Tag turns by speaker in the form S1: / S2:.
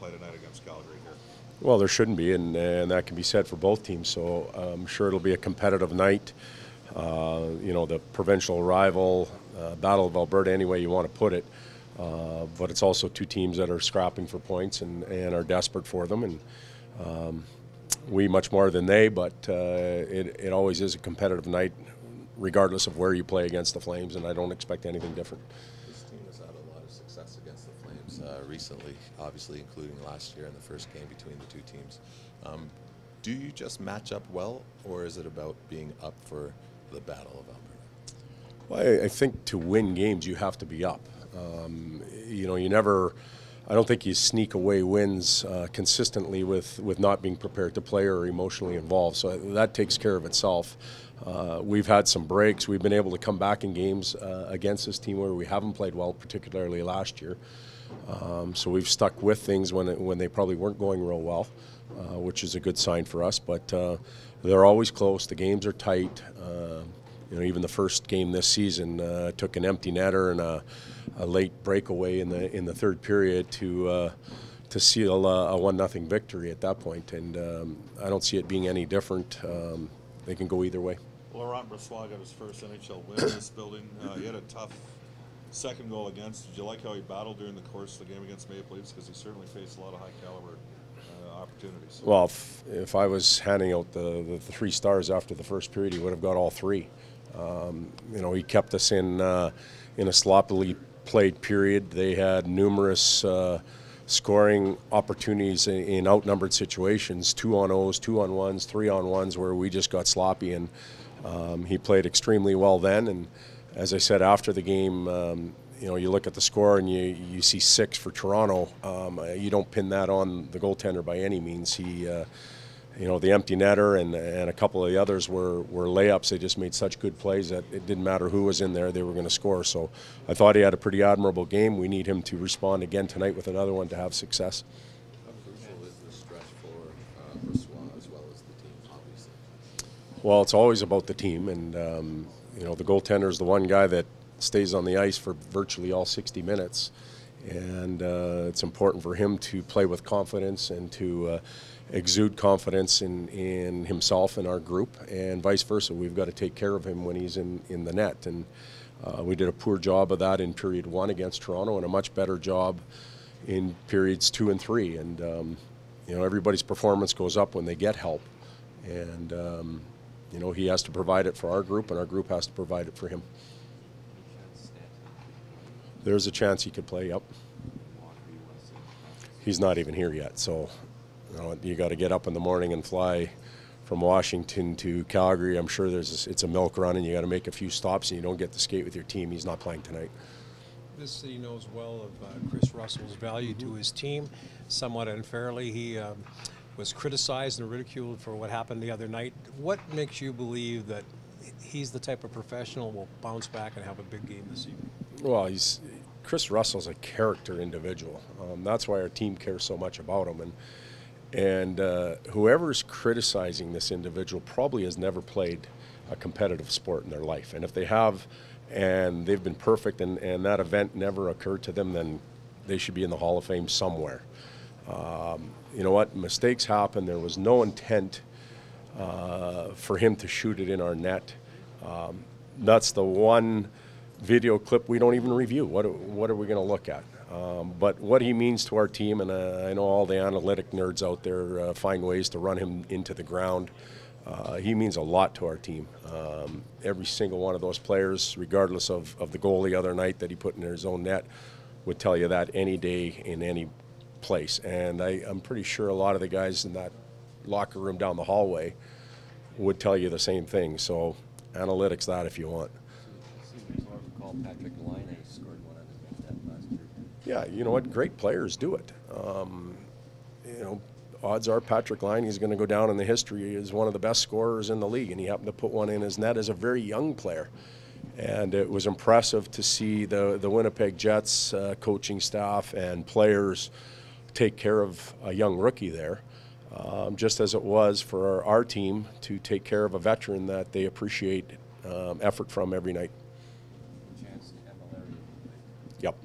S1: play tonight against Calgary here?
S2: Well, there shouldn't be, and that can be said for both teams. So I'm sure it'll be a competitive night. The provincial rival, Battle of Alberta, any way you want to put it. But it's also two teams that are scrapping for points and are desperate for them. And we much more than they, but it always is a competitive night, regardless of where you play against the Flames, and I don't expect anything different.
S3: This team has had a lot of success against the Flames recently, obviously including last year in the first game between the two teams. Do you just match up well, or is it about being up for the Battle of Alberta?
S2: Well, I think to win games you have to be up. I don't think you sneak away wins consistently with not being prepared to play or emotionally involved. So that takes care of itself. We've had some breaks. We've been able to come back in games against this team where we haven't played well, particularly last year. So we've stuck with things when they probably weren't going real well, which is a good sign for us. But they're always close. The games are tight. Even the first game this season took an empty netter and a late breakaway in the third period to seal a 1-0 victory at that point. And I don't see it being any different. They can go either way.
S1: Laurent Brossoit got his first NHL win in this building. He had a tough second goal against. Did you like how he battled during the course of the game against Maple Leafs? Because he certainly faced a lot of high-caliber opportunities.
S2: Well, if I was handing out the 3 stars after the first period, he would have got all 3. He kept us in a sloppily played period. They had numerous scoring opportunities in outnumbered situations, 2-on-0s, 2-on-1s, 3-on-1s, where we just got sloppy, and he played extremely well then. And as I said after the game, you look at the score and you see 6 for Toronto. You don't pin that on the goaltender by any means. He the empty netter and a couple of the others were layups. They just made such good plays that it didn't matter who was in there, they were going to score. So I thought he had a pretty admirable game. We need him to respond again tonight with another one to have success.
S3: How crucial is the stretch for Brossoit as well as the team, obviously?
S2: Well, it's always about the team, and the goaltender is the one guy that stays on the ice for virtually all 60 minutes. And it's important for him to play with confidence and to exude confidence in himself and our group, and vice versa. We've got to take care of him when he's in the net. And we did a poor job of that in period 1 against Toronto, and a much better job in periods 2 and 3. And everybody's performance goes up when they get help. And he has to provide it for our group, and our group has to provide it for him. There's a chance he could play, yep. He's not even here yet, so you got to get up in the morning and fly from Washington to Calgary. I'm sure it's a milk run, and you got to make a few stops, and you don't get to skate with your team. He's not playing tonight.
S4: This city knows well of Chris Russell's value to his team. Somewhat unfairly, he was criticized and ridiculed for what happened the other night. What makes you believe that he's the type of professional who will bounce back and have a big game this evening?
S2: Well, Chris Russell's a character individual. That's why our team cares so much about him. And whoever's criticizing this individual probably has never played a competitive sport in their life. And if they have, and they've been perfect, and that event never occurred to them, then they should be in the Hall of Fame somewhere. You know what? Mistakes happen. There was no intent for him to shoot it in our net. That's the one video clip we don't even review. What are we going to look at? But what he means to our team, and I know all the analytic nerds out there find ways to run him into the ground. He means a lot to our team. Every single one of those players, regardless of the goal the other night that he put in his own net, would tell you that any day in any place. And I'm pretty sure a lot of the guys in that locker room down the hallway would tell you the same thing. So analytics that if you want.
S5: Patrick Laine scored one on his net last year.
S2: Yeah, you know what? Great players do it. Odds are Patrick Laine is going to go down in the history as one of the best scorers in the league, and he happened to put one in his net as a very young player. And it was impressive to see the Winnipeg Jets coaching staff and players take care of a young rookie there, just as it was for our team to take care of a veteran that they appreciate effort from every night.
S5: Chance to have a Larry.
S2: Yep.